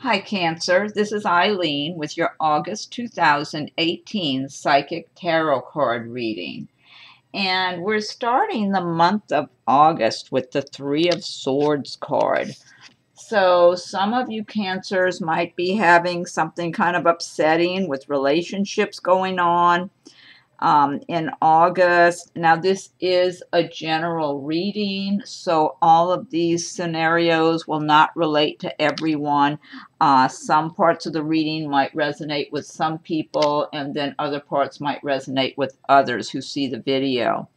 Hi, Cancer. This is Eileen with your August 2018 Psychic Tarot card reading. And we're starting the month of August with the Three of Swords card. So some of you Cancers might be having something kind of upsetting with relationships going on in August. Now, this is a general reading, so all of these scenarios will not relate to everyone. Some parts of the reading might resonate with some people, and then other parts might resonate with others who see the video.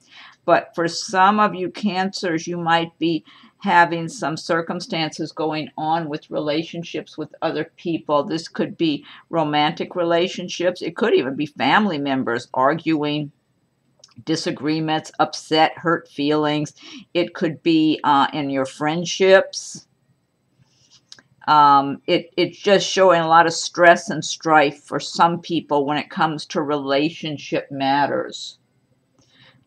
But for some of you Cancers, you might be having some circumstances going on with relationships with other people. This could be romantic relationships. It could even be family members arguing, disagreements, upset, hurt feelings. It could be in your friendships. It's just showing a lot of stress and strife for some people when it comes to relationship matters.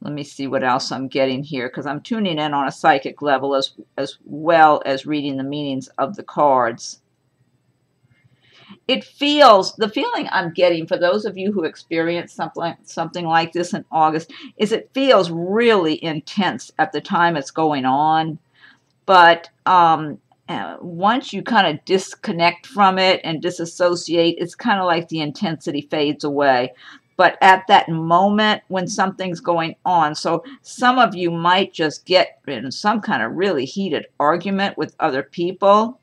Let me see what else I'm getting here, because I'm tuning in on a psychic level as well as reading the meanings of the cards. It feels, the feeling I'm getting for those of you who experience something like this in August is it feels really intense at the time it's going on. But once you kind of disconnect from it and disassociate, it's kind of like the intensity fades away. But at that moment when something's going on, so some of you might just get in some kind of really heated argument with other people.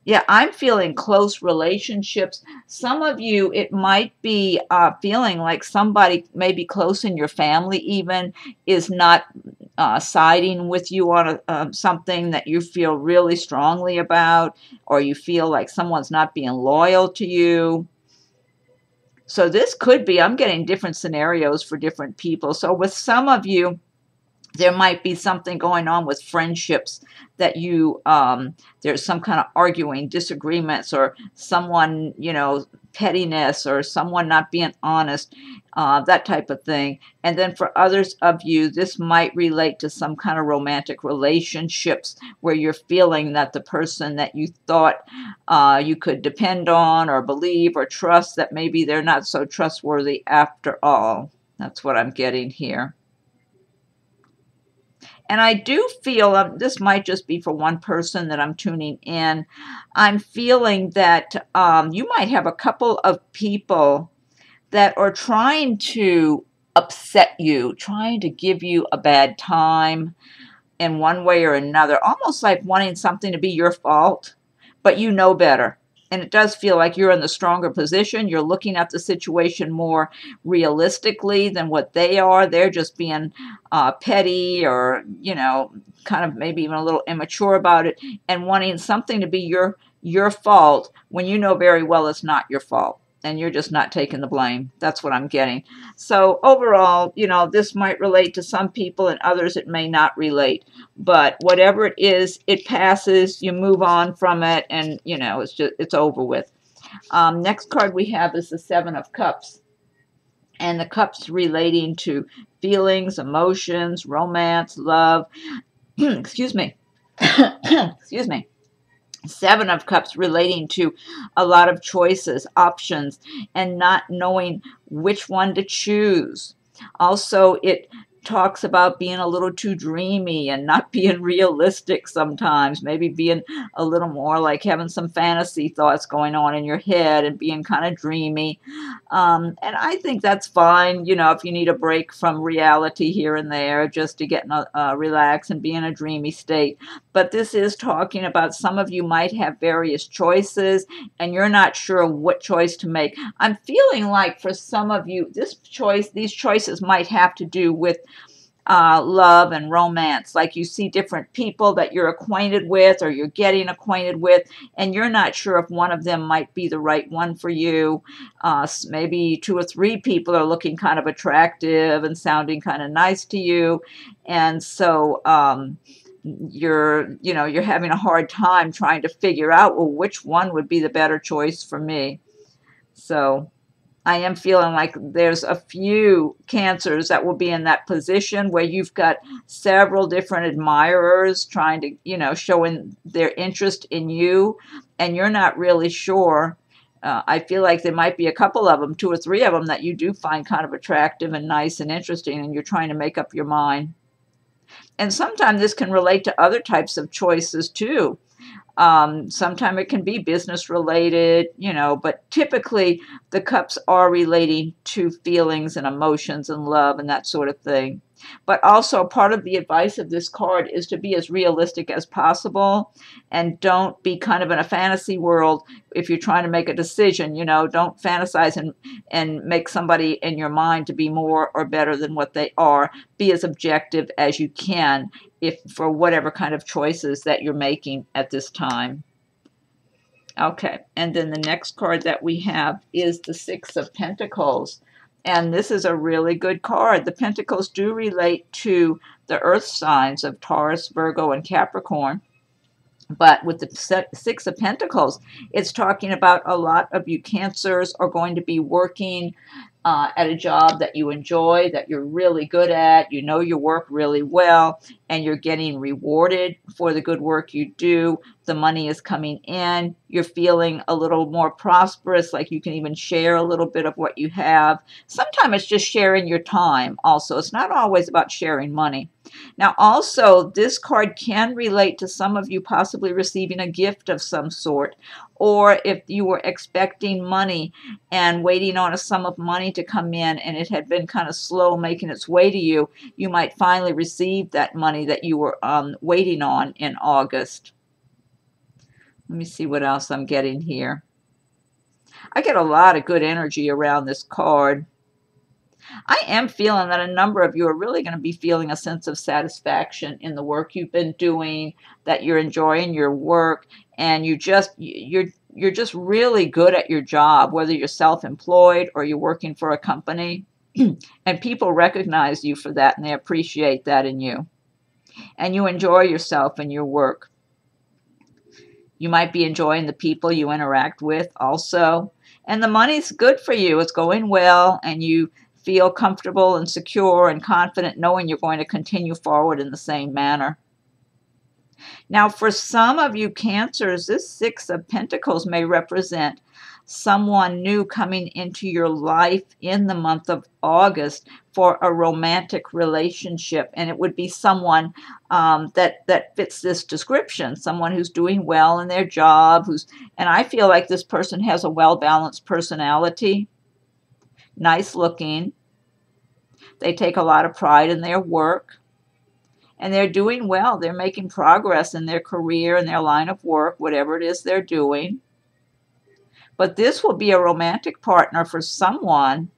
Yeah, I'm feeling close relationships. Some of you, it might be feeling like somebody maybe close in your family even is not siding with you on something that you feel really strongly about, or you feel like someone's not being loyal to you. So this could be, I'm getting different scenarios for different people. So with some of you, there might be something going on with friendships that you, there's some kind of arguing, disagreements, or someone, pettiness, or someone not being honest, that type of thing. And then for others of you, this might relate to some kind of romantic relationships where you're feeling that the person that you thought you could depend on or believe or trust, that maybe they're not so trustworthy after all. That's what I'm getting here. And I do feel, this might just be for one person that I'm tuning in, I'm feeling that you might have a couple of people that are trying to upset you, trying to give you a bad time in one way or another, almost like wanting something to be your fault, but you know better. And it does feel like you're in the stronger position. You're looking at the situation more realistically than what they are. They're just being petty or, kind of maybe even a little immature about it and wanting something to be your fault when you know very well it's not your fault. And you're just not taking the blame. That's what I'm getting. So overall, this might relate to some people and others it may not relate. But whatever it is, it passes. You move on from it, and it's over with. Next card we have is the Seven of Cups, and the cups relating to feelings, emotions, romance, love. Excuse me. Excuse me. Seven of Cups relating to a lot of choices, options, and not knowing which one to choose. Also, it talks about being a little too dreamy and not being realistic sometimes, maybe being a little more like having some fantasy thoughts going on in your head and being kind of dreamy. And I think that's fine, if you need a break from reality here and there, just to get relax and be in a dreamy state. But this is talking about some of you might have various choices and you're not sure what choice to make. I'm feeling like for some of you, these choices might have to do with love and romance. Like you see different people that you're acquainted with or you're getting acquainted with, and you're not sure if one of them might be the right one for you. Maybe two or three people are looking kind of attractive and sounding kind of nice to you, and so you're having a hard time trying to figure out, well, which one would be the better choice for me. So I am feeling like there's a few Cancers that will be in that position where you've got several different admirers trying to, you know, showing their interest in you, and you're not really sure. I feel like there might be a couple of them, two or three of them, that you do find kind of attractive and nice and interesting, and you're trying to make up your mind. And sometimes this can relate to other types of choices too. Sometimes it can be business related, you know, but typically the cups are relating to feelings and emotions and love and that sort of thing. But also part of the advice of this card is to be as realistic as possible and don't be kind of in a fantasy world if you're trying to make a decision, you know, don't fantasize and make somebody in your mind to be more or better than what they are. Be as objective as you can if for whatever kind of choices that you're making at this time. Okay, and then the next card that we have is the Six of Pentacles. And this is a really good card. The Pentacles do relate to the earth signs of Taurus, Virgo, and Capricorn. But with the Six of Pentacles, it's talking about a lot of you Cancers are going to be working at a job that you enjoy, that you're really good at, you know your work really well, and you're getting rewarded for the good work you do. The money is coming in. You're feeling a little more prosperous, like you can even share a little bit of what you have. Sometimes it's just sharing your time also. It's not always about sharing money. Now also, this card can relate to some of you possibly receiving a gift of some sort, or if you were expecting money and waiting on a sum of money to come in and it had been kind of slow making its way to you, you might finally receive that money that you were waiting on in August. Let me see what else I'm getting here. I get a lot of good energy around this card. I am feeling that a number of you are really going to be feeling a sense of satisfaction in the work you've been doing, that you're enjoying your work, and you're just really good at your job, whether you're self-employed or you're working for a company. And people recognize you for that, and they appreciate that in you. And you enjoy yourself and your work. You might be enjoying the people you interact with also. And the money's good for you. It's going well, and you feel comfortable and secure and confident knowing you're going to continue forward in the same manner. Now, for some of you Cancers, this Six of Pentacles may represent someone new coming into your life in the month of August for a romantic relationship. And it would be someone that fits this description, someone who's doing well in their job, and I feel like this person has a well-balanced personality, nice looking. They take a lot of pride in their work, and they're doing well. They're making progress in their career and their line of work, whatever it is they're doing. But this will be a romantic partner for someone.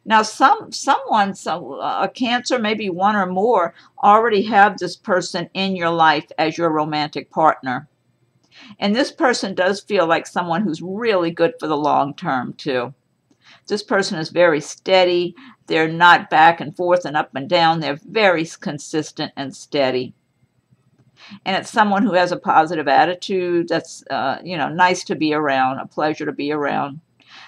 Now, a Cancer, maybe one or more, already have this person in your life as your romantic partner. And this person does feel like someone who's really good for the long term, too. This person is very steady. They're not back and forth and up and down. They're very consistent and steady. And it's someone who has a positive attitude that's, nice to be around, a pleasure to be around.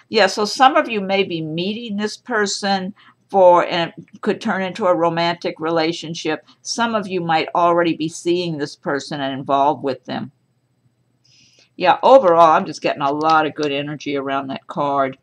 Yeah, so some of you may be meeting this person and it could turn into a romantic relationship. Some of you might already be seeing this person and involved with them. Yeah, overall, I'm just getting a lot of good energy around that card.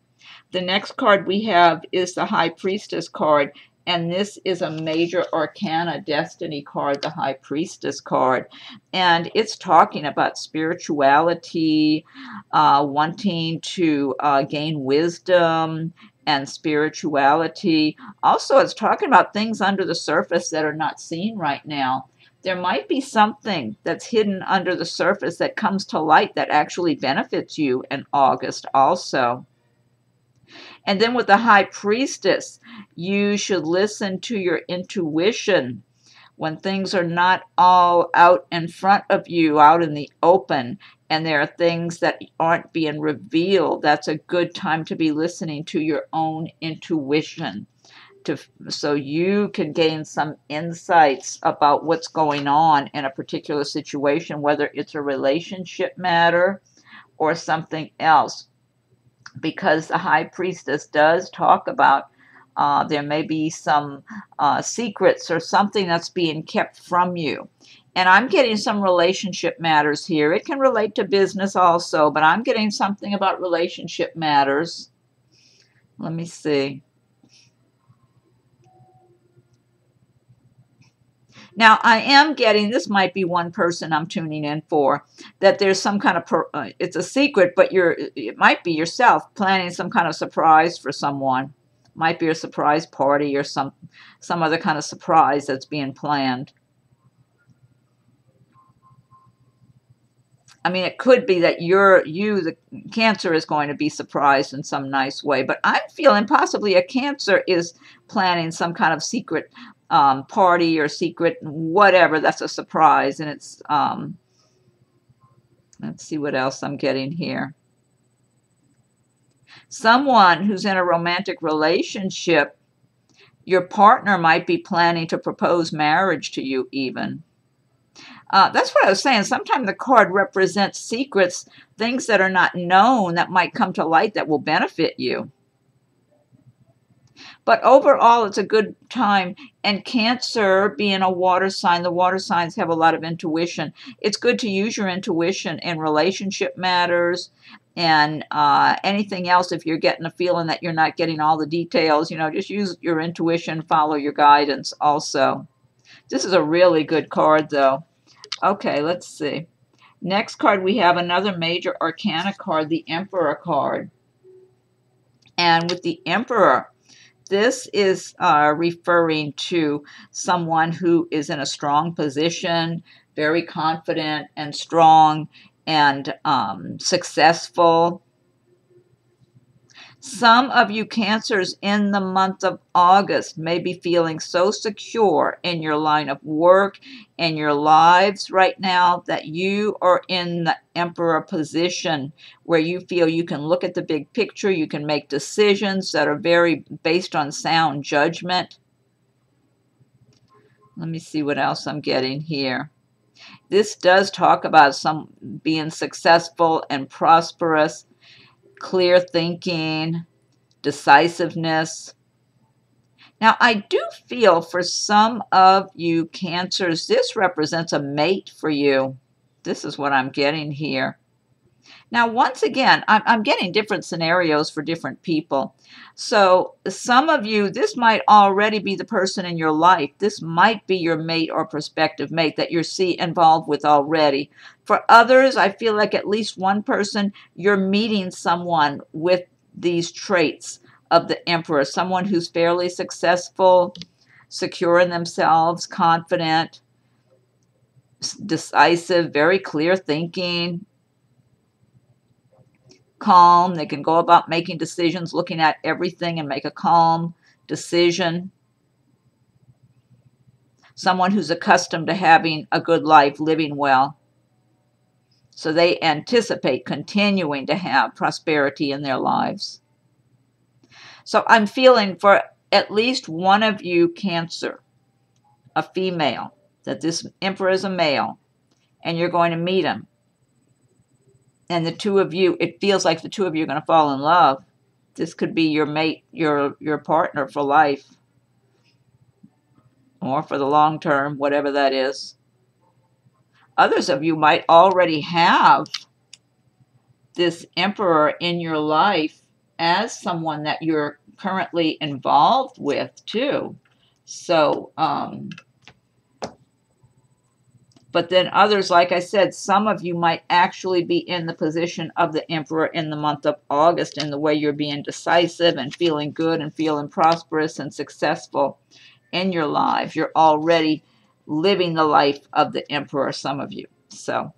The next card we have is the High Priestess card, and this is a major arcana destiny card, the High Priestess card. And it's talking about spirituality, wanting to gain wisdom and spirituality. Also, it's talking about things under the surface that are not seen right now. There might be something that's hidden under the surface that comes to light that actually benefits you in August also. And then with the High Priestess, you should listen to your intuition when things are not all out in front of you, out in the open, and there are things that aren't being revealed. That's a good time to be listening to your own intuition, so you can gain some insights about what's going on in a particular situation, whether it's a relationship matter or something else. because the High Priestess does talk about there may be some secrets or something that's being kept from you. And I'm getting some relationship matters here. It can relate to business also, but I'm getting something about relationship matters. Let me see. Now, I am getting, this might be one person I'm tuning in for, that there's some kind of, it's a secret, but it might be yourself planning some kind of surprise for someone. Might be a surprise party or some other kind of surprise that's being planned. I mean, it could be that the Cancer is going to be surprised in some nice way, but I'm feeling possibly a Cancer is planning some kind of secret party or secret whatever that's a surprise. And it's, let's see what else I'm getting here. Someone who's in a romantic relationship, your partner might be planning to propose marriage to you even. That's what I was saying. Sometimes the card represents secrets, things that are not known that might come to light that will benefit you. But overall, it's a good time. And Cancer, being a water sign, the water signs have a lot of intuition. It's good to use your intuition in relationship matters and anything else. If you're getting a feeling that you're not getting all the details, just use your intuition, follow your guidance also. This is a really good card, though. Okay, let's see. Next card, we have another major arcana card, the Emperor card. And with the Emperor, this is referring to someone who is in a strong position, very confident and strong and successful. Some of you Cancers in the month of August may be feeling so secure in your line of work and your lives right now that you are in the Emperor position where you feel you can look at the big picture, you can make decisions that are very based on sound judgment. Let me see what else I'm getting here. This does talk about some being successful and prosperous, clear thinking, decisiveness. Now, I do feel for some of you Cancers, this represents a mate for you. This is what I'm getting here. Now, once again, I'm getting different scenarios for different people. So some of you, this might already be the person in your life. This might be your mate or prospective mate that you're involved with already. For others, I feel like at least one person, you're meeting someone with these traits of the Emperor, someone who's fairly successful, secure in themselves, confident, decisive, very clear thinking, calm. They can go about making decisions, looking at everything and make a calm decision. Someone who's accustomed to having a good life, living well. So they anticipate continuing to have prosperity in their lives. So I'm feeling for at least one of you Cancer, a female, that this Emperor is a male, and you're going to meet him. And the two of you, it feels like the two of you are going to fall in love. This could be your mate, your partner for life, or for the long term, whatever that is. Others of you might already have this Emperor in your life as someone that you're currently involved with too. So, but then others, like I said, some of you might actually be in the position of the Emperor in the month of August in the way you're being decisive and feeling good and feeling prosperous and successful in your lives. You're already living the life of the Emperor, some of you. So,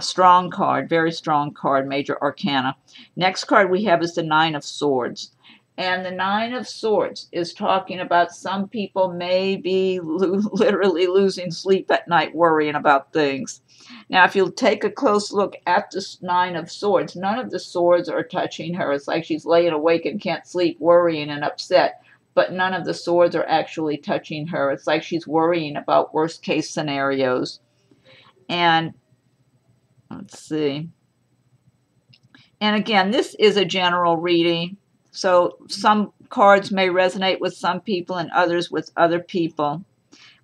strong card, very strong card, major arcana. Next card we have is the Nine of Swords. And the Nine of Swords is talking about some people may be literally losing sleep at night worrying about things. Now, if you'll take a close look at this Nine of Swords, none of the swords are touching her. It's like she's laying awake and can't sleep, worrying and upset. But none of the swords are actually touching her. It's like she's worrying about worst-case scenarios. And let's see. And again, this is a general reading, so some cards may resonate with some people and others with other people.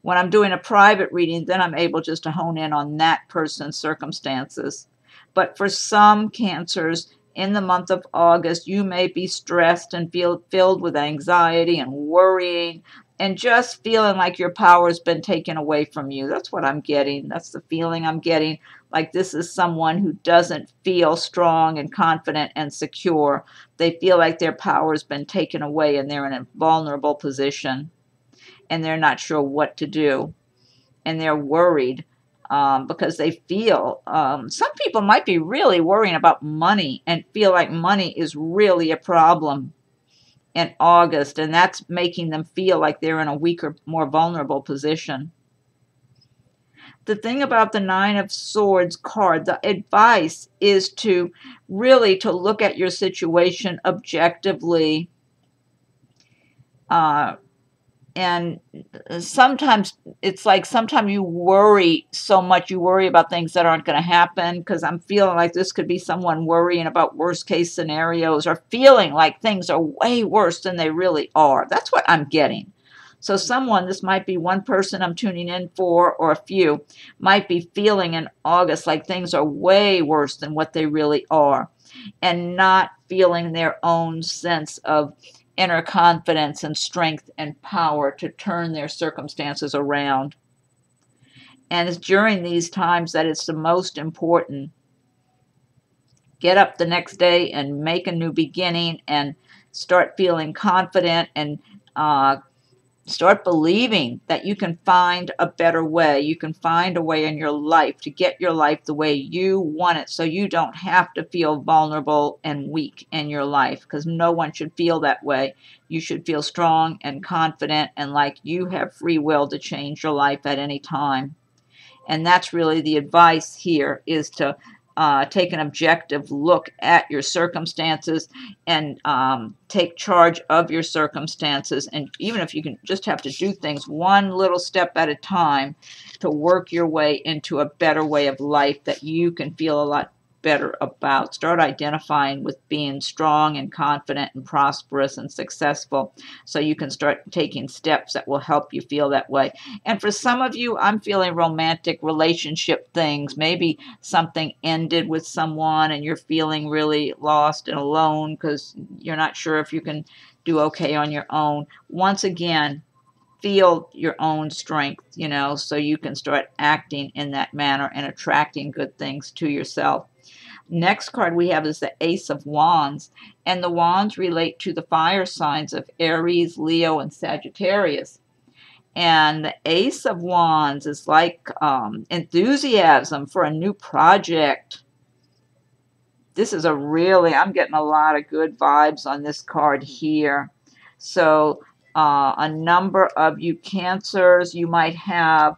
When I'm doing a private reading, then I'm able just to hone in on that person's circumstances. But for some cancers, in the month of August, you may be stressed and feel filled with anxiety and worrying and just feeling like your power has been taken away from you. That's what I'm getting. That's the feeling I'm getting. Like this is someone who doesn't feel strong and confident and secure. They feel like their power has been taken away and they're in a vulnerable position and they're not sure what to do. And they're worried because they feel, some people might be really worrying about money and feel like money is really a problem in August, and that's making them feel like they're in a weaker, more vulnerable position. The thing about the Nine of Swords card, the advice is to really to look at your situation objectively, and sometimes it's like sometimes you worry so much, you worry about things that aren't going to happen, because I'm feeling like this could be someone worrying about worst case scenarios or feeling like things are way worse than they really are. That's what I'm getting. So someone, this might be one person I'm tuning in for, or a few, might be feeling in August like things are way worse than what they really are, and not feeling their own sense of inner confidence and strength and power to turn their circumstances around. And it's during these times that it's the most important. Get up the next day and make a new beginning and start feeling confident and start believing that you can find a better way. You can find a way in your life to get your life the way you want it, so you don't have to feel vulnerable and weak in your life, because no one should feel that way. You should feel strong and confident and like you have free will to change your life at any time. And that's really the advice here, is to take an objective look at your circumstances and take charge of your circumstances. And even if you can just have to do things one little step at a time to work your way into a better way of life that you can feel a lot better about. Start identifying with being strong and confident and prosperous and successful, so you can start taking steps that will help you feel that way. And for some of you, I'm feeling romantic relationship things. Maybe something ended with someone and you're feeling really lost and alone because you're not sure if you can do okay on your own. Once again, feel your own strength, so you can start acting in that manner and attracting good things to yourself. Next card we have is the Ace of Wands, and the wands relate to the fire signs of Aries, Leo, and Sagittarius. And the Ace of Wands is like enthusiasm for a new project. This is I'm getting a lot of good vibes on this card here. So a number of you Cancers, you might have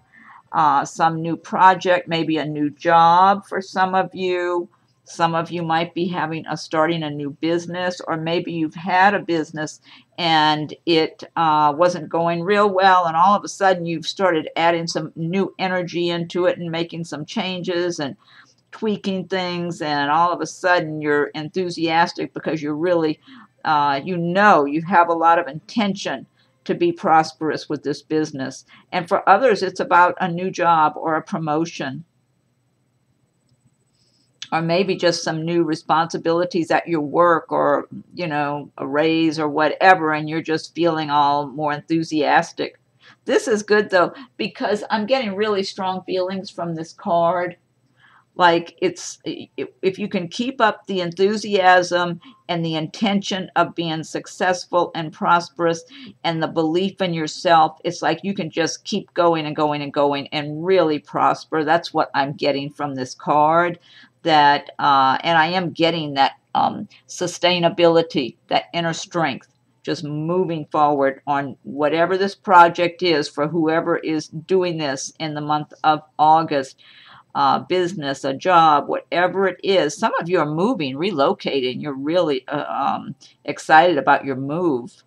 some new project, maybe a new job for some of you. Some of you might be starting a new business, or maybe you've had a business and it wasn't going real well, and all of a sudden you've started adding some new energy into it and making some changes and tweaking things, and all of a sudden you're enthusiastic because you're really, you have a lot of intention to be prosperous with this business. And for others, it's about a new job or a promotion, or maybe just some new responsibilities at your work, or, a raise or whatever, and you're just feeling all more enthusiastic. This is good, though, because I'm getting really strong feelings from this card. Like, if you can keep up the enthusiasm and the intention of being successful and prosperous and the belief in yourself, it's like you can just keep going and going and going and really prosper. That's what I'm getting from this card. And I am getting that sustainability, that inner strength, just moving forward on whatever this project is for whoever is doing this in the month of August. Business, a job, whatever it is. Some of you are moving, relocating. You're really excited about your move.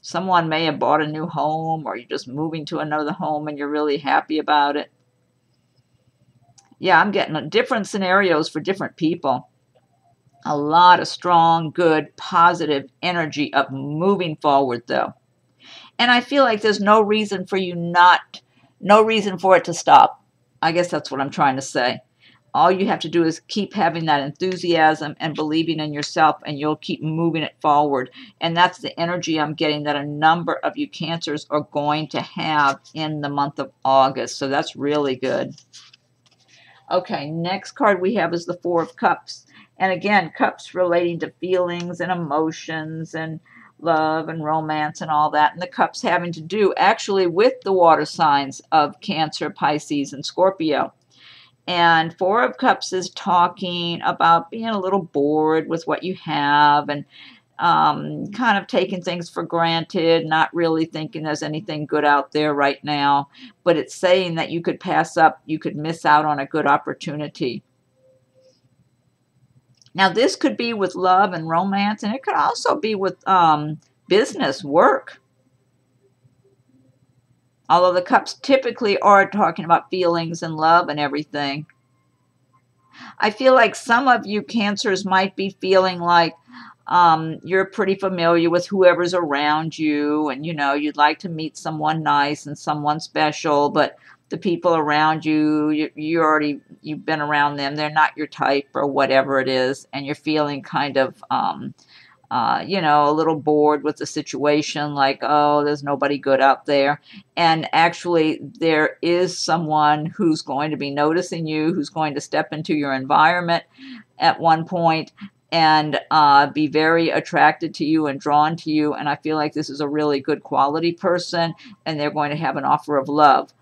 Someone may have bought a new home, or you're just moving to another home and you're really happy about it. Yeah, I'm getting different scenarios for different people. A lot of strong, good, positive energy of moving forward, though. And I feel like there's no reason for no reason for it to stop. I guess that's what I'm trying to say. All you have to do is keep having that enthusiasm and believing in yourself, and you'll keep moving it forward. And that's the energy I'm getting that a number of you Cancers are going to have in the month of August. So that's really good. Okay, next card we have is the Four of Cups. And again, cups relating to feelings and emotions and love and romance and all that. And the cups having to do actually with the water signs of Cancer, Pisces, and Scorpio. And Four of Cups is talking about being a little bored with what you have and kind of taking things for granted, not really thinking there's anything good out there right now. But it's saying that you could pass up, you could miss out on a good opportunity. Now, this could be with love and romance, and it could also be with business, work. Although the cups typically are talking about feelings and love and everything. I feel like some of you Cancers might be feeling like you're pretty familiar with whoever's around you, and you'd like to meet someone nice and someone special, but the people around you, you've been around them, they're not your type or whatever it is, and you're feeling kind of a little bored with the situation, like, oh, there's nobody good out there. And actually, there is someone who's going to be noticing you, who's going to step into your environment at one point and be very attracted to you and drawn to you. And I feel like this is a really good quality person, and they're going to have an offer of love.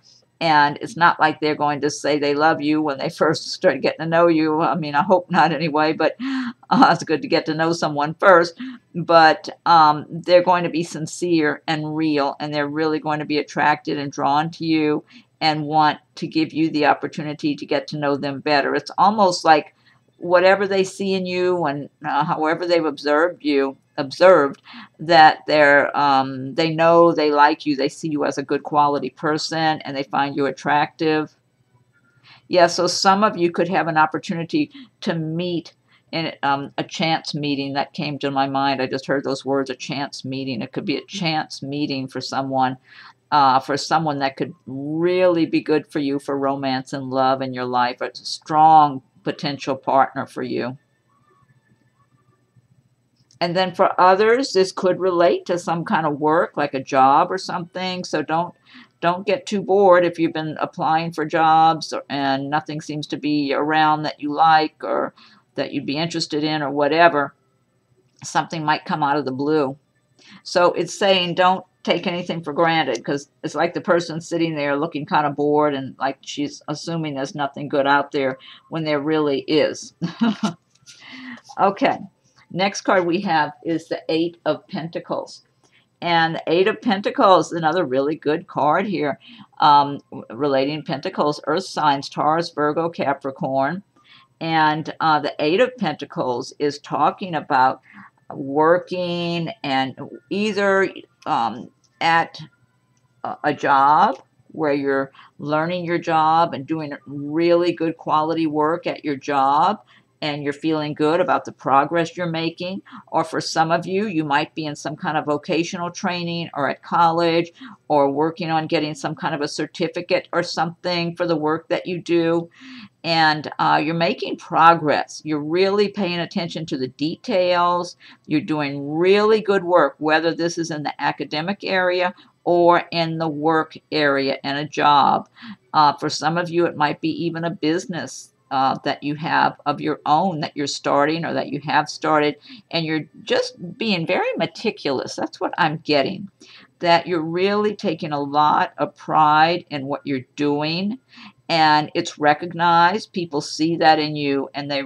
And it's not like they're going to say they love you when they first start getting to know you. I mean, I hope not anyway, but it's good to get to know someone first. But they're going to be sincere and real, and they're really going to be attracted and drawn to you and want to give you the opportunity to get to know them better. It's almost like whatever they see in you and however they've observed that they know they like you, they see you as a good quality person, and they find you attractive. Yeah, so some of you could have an opportunity to meet in a chance meeting. That came to my mind. I just heard those words, a chance meeting. It could be a chance meeting for someone that could really be good for you for romance and love in your life. It's a strong potential partner for you. And then for others, this could relate to some kind of work, like a job or something. So don't get too bored if you've been applying for jobs and nothing seems to be around that you like or that you'd be interested in or whatever. Something might come out of the blue. So it's saying don't take anything for granted, because it's like the person sitting there looking kind of bored and like she's assuming there's nothing good out there when there really is. Okay. Next card we have is the Eight of Pentacles. And the Eight of Pentacles, another really good card here, relating Pentacles, Earth signs, Taurus, Virgo, Capricorn. And the Eight of Pentacles is talking about working and either at a job where you're learning your job and doing really good quality work at your job, and you're feeling good about the progress you're making. Or for some of you, you might be in some kind of vocational training or at college or working on getting some kind of a certificate or something for the work that you do. And you're making progress. You're really paying attention to the details. You're doing really good work, whether this is in the academic area or in the work area and a job. For some of you, it might be even a business that you have of your own that you're starting or that you have started, and you're just being very meticulous. That's what I'm getting, that you're really taking a lot of pride in what you're doing, and it's recognized. People see that in you, and they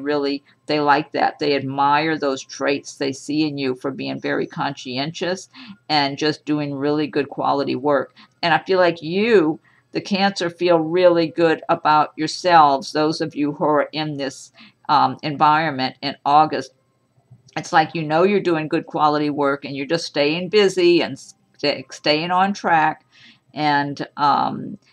like that. They admire those traits they see in you for being very conscientious and just doing really good quality work. And I feel like you, the Cancer, feel really good about yourselves, those of you who are in this environment in August. It's like you're doing good quality work, and you're just staying busy and staying on track and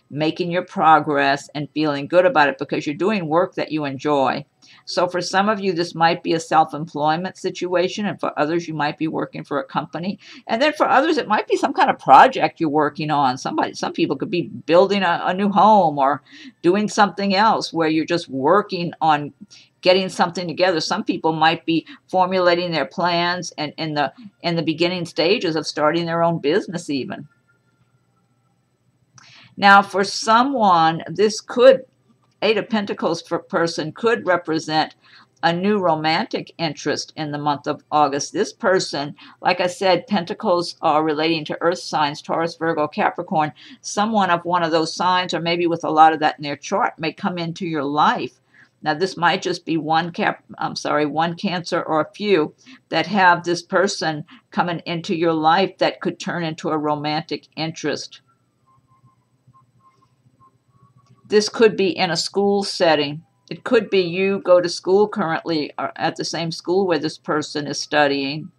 making your progress and feeling good about it because you're doing work that you enjoy. So for some of you, this might be a self-employment situation, and for others, you might be working for a company. And then for others, it might be some kind of project you're working on. Some people could be building a new home or doing something else where you're just working on getting something together. Some people might be formulating their plans and in the beginning stages of starting their own business even. Now, for someone, this could, Eight of Pentacles for person could represent a new romantic interest in the month of August. This person, like I said, Pentacles are relating to earth signs, Taurus, Virgo, Capricorn. Someone of one of those signs, or maybe with a lot of that in their chart, may come into your life. Now, this might just be one Cancer or a few that have this person coming into your life that could turn into a romantic interest. This could be in a school setting. It could be you go to school currently at the same school where this person is studying.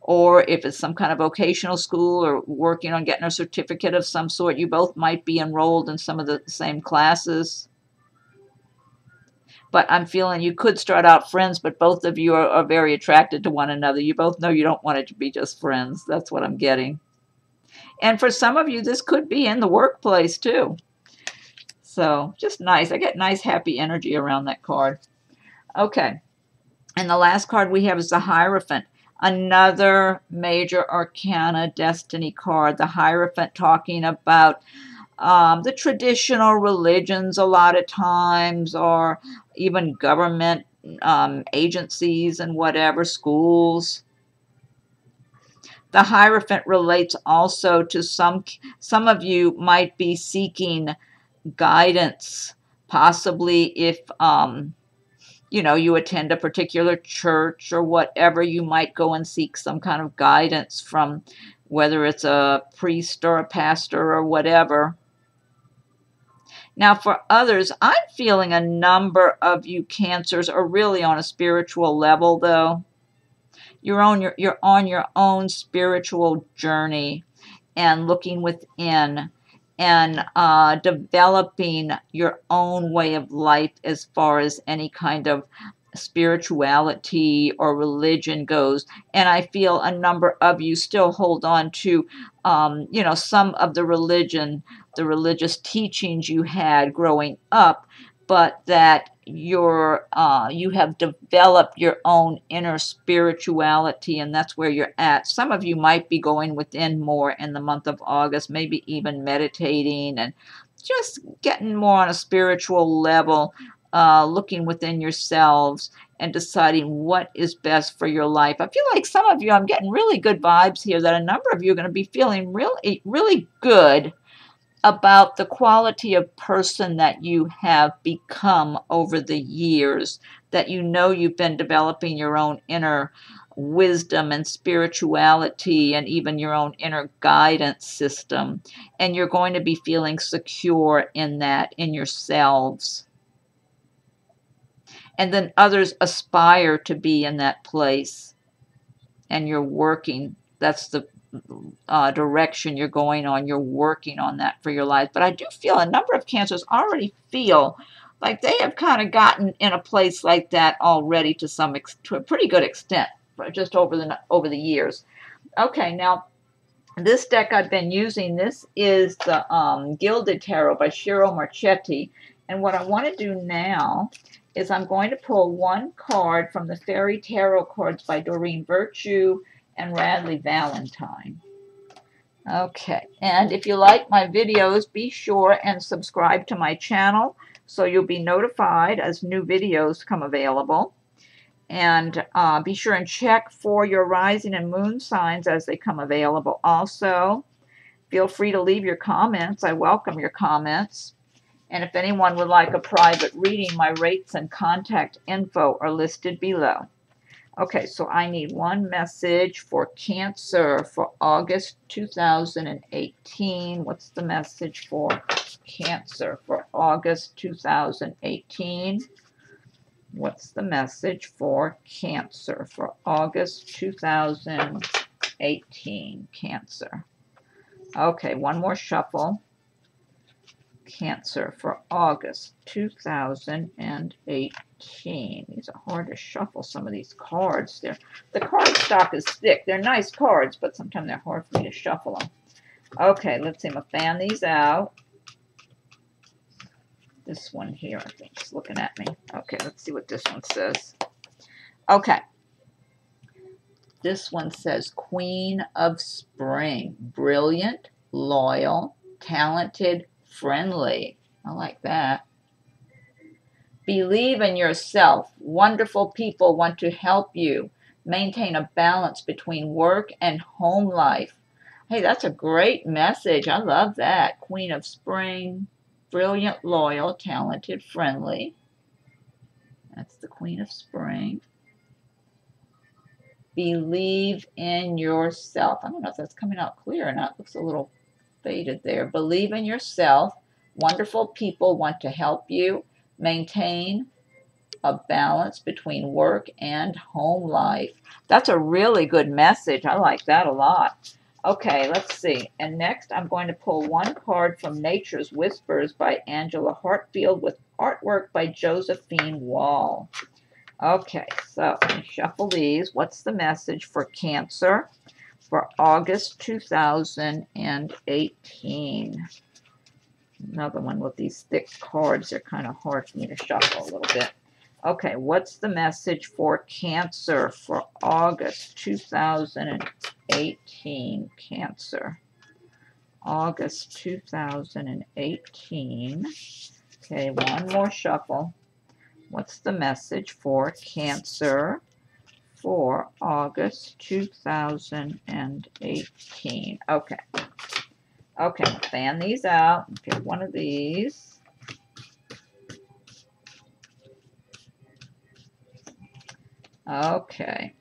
Or if it's some kind of vocational school or working on getting a certificate of some sort, you both might be enrolled in some of the same classes. But I'm feeling you could start out friends, but both of you are very attracted to one another. You both know you don't want it to be just friends. That's what I'm getting. And for some of you, this could be in the workplace too. So just nice. I get nice, happy energy around that card. Okay. And the last card we have is the Hierophant. Another major arcana destiny card. The Hierophant talking about the traditional religions a lot of times, or even government agencies and whatever, schools. The Hierophant relates also to some of you might be seeking guidance, possibly if you attend a particular church or whatever, you might go and seek some kind of guidance from whether it's a priest or a pastor or whatever. Now for others, I'm feeling a number of you Cancers are really on a spiritual level though. You're on your own spiritual journey and looking within and developing your own way of life as far as any kind of spirituality or religion goes. And I feel a number of you still hold on to, some of the religious teachings you had growing up, but that you have developed your own inner spirituality, and that's where you're at. Some of you might be going within more in the month of August, maybe even meditating and just getting more on a spiritual level, looking within yourselves and deciding what is best for your life. I feel like some of you, I'm getting really good vibes here, that a number of you are going to be feeling really, really good about the quality of person that you have become over the years, that you've been developing your own inner wisdom and spirituality and even your own inner guidance system. And you're going to be feeling secure in that, in yourselves. And then others aspire to be in that place. And you're working. That's the direction you're going on. You're working on that for your life. But I do feel a number of Cancers already feel like they have kind of gotten in a place like that already to a pretty good extent, just over the years. Okay, now this deck I've been using, this is the Gilded Tarot by Ciro Marchetti. And what I want to do now is I'm going to pull one card from the Fairy Tarot cards by Doreen Virtue and Radleigh Valentine. Okay, and if you like my videos, be sure and subscribe to my channel so you'll be notified as new videos come available. And be sure and check for your rising and moon signs as they come available. Also, feel free to leave your comments. I welcome your comments. And if anyone would like a private reading, my rates and contact info are listed below. Okay, so I need one message for Cancer for August 2018. What's the message for Cancer for August 2018? What's the message for Cancer for August 2018? Cancer. Okay, one more shuffle. Cancer for August 2018. These are hard to shuffle, some of these cards. The card stock is thick. They're nice cards, but sometimes they're hard for me to shuffle them. Okay, let's see. I'm going to fan these out. This one here, I think, is looking at me. Okay, let's see what this one says. Okay. This one says Queen of Spring. Brilliant, loyal, talented, friendly. I like that. Believe in yourself. Wonderful people want to help you. Maintain a balance between work and home life. Hey, that's a great message. I love that. Queen of Spring. Brilliant, loyal, talented, friendly. That's the Queen of Spring. Believe in yourself. I don't know if that's coming out clear or not. It looks a little faded there. Believe in yourself. Wonderful people want to help you. Maintain a balance between work and home life. That's a really good message. I like that a lot. Okay, let's see. And next I'm going to pull one card from Nature's Whispers by Angela Hartfield with artwork by Josephine Wall. Okay, so let me shuffle these. What's the message for Cancer for August 2018? Another one with these thick cards. They're kind of hard for me to shuffle a little bit. Okay, what's the message for Cancer for August 2018? Cancer. August 2018. Okay, one more shuffle. What's the message for Cancer for August 2018? Okay. Okay, fan these out. Get one of these. Okay.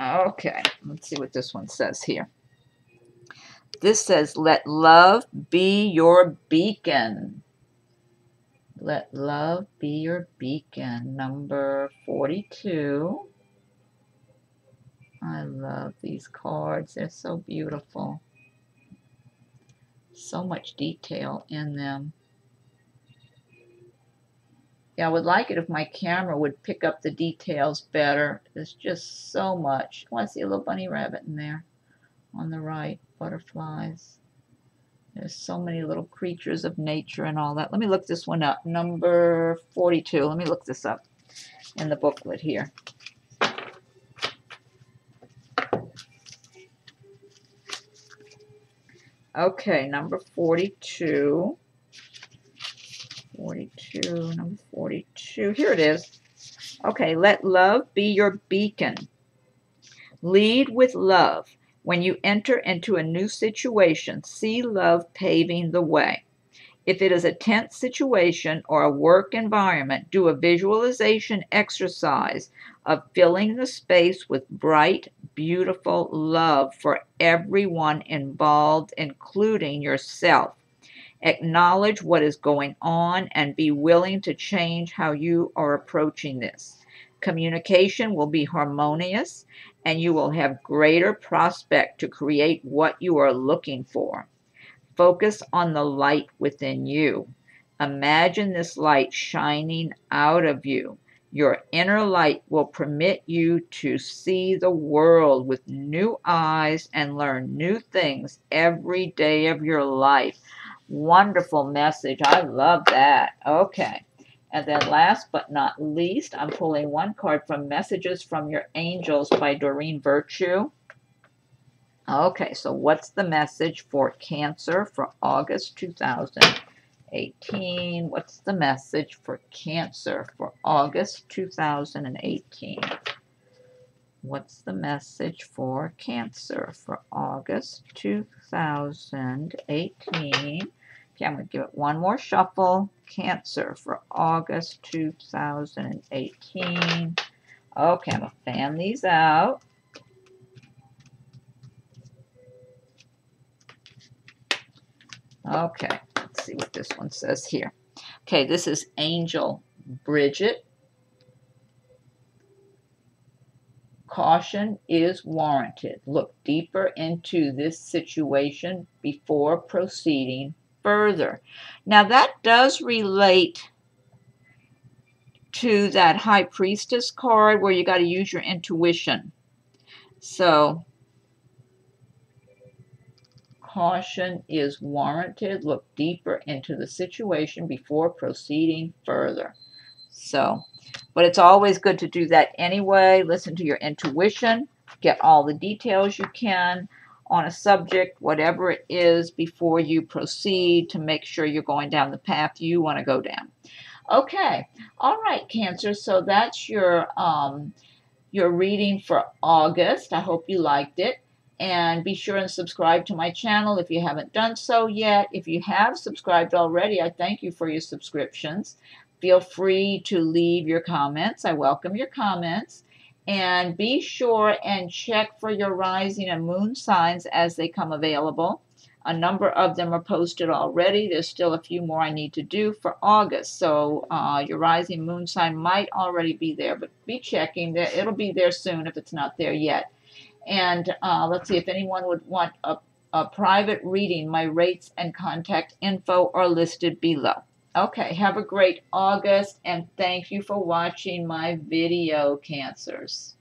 Okay, let's see what this one says here. This says, let love be your beacon. Let love be your beacon. Number 42. I love these cards. They're so beautiful. So much detail in them. Yeah, I would like it if my camera would pick up the details better. There's just so much. I want to see a little bunny rabbit in there on the right. Butterflies. There's so many little creatures of nature and all that. Let me look this one up. Number 42. Let me look this up in the booklet here. Okay, number 42. 42, number 42. Here it is. Okay, let love be your beacon. Lead with love. When you enter into a new situation, see love paving the way. If it is a tense situation or a work environment, do a visualization exercise of filling the space with bright, beautiful love for everyone involved, including yourself. Acknowledge what is going on and be willing to change how you are approaching this. Communication will be harmonious and you will have greater prospect to create what you are looking for. Focus on the light within you. Imagine this light shining out of you. Your inner light will permit you to see the world with new eyes and learn new things every day of your life. Wonderful message. I love that. Okay. And then last but not least, I'm pulling one card from Messages from Your Angels by Doreen Virtue. Okay, so what's the message for Cancer for August 2018? What's the message for Cancer for August 2018? What's the message for Cancer for August 2018? Okay, I'm going to give it one more shuffle. Cancer for August 2018. Okay, I'm going to fan these out. Okay, let's see what this one says here. Okay, this is Angel Bridget Caution is warranted. Look deeper into this situation before proceeding further. Now that does relate to that High Priestess card where you got to use your intuition. So caution is warranted. Look deeper into the situation before proceeding further. So, but it's always good to do that anyway. Listen to your intuition. Get all the details you can on a subject, whatever it is, before you proceed to make sure you're going down the path you want to go down. Okay. All right, Cancer. So that's your reading for August. I hope you liked it. And be sure and subscribe to my channel if you haven't done so yet. If you have subscribed already, I thank you for your subscriptions. Feel free to leave your comments. I welcome your comments. And be sure and check for your rising and moon signs as they come available. A number of them are posted already. There's still a few more I need to do for August. So your rising moon sign might already be there, but be checking. It'll be there soon if it's not there yet. And let's see, if anyone would want a private reading, my rates and contact info are listed below. Okay, have a great August, and thank you for watching my video, Cancers.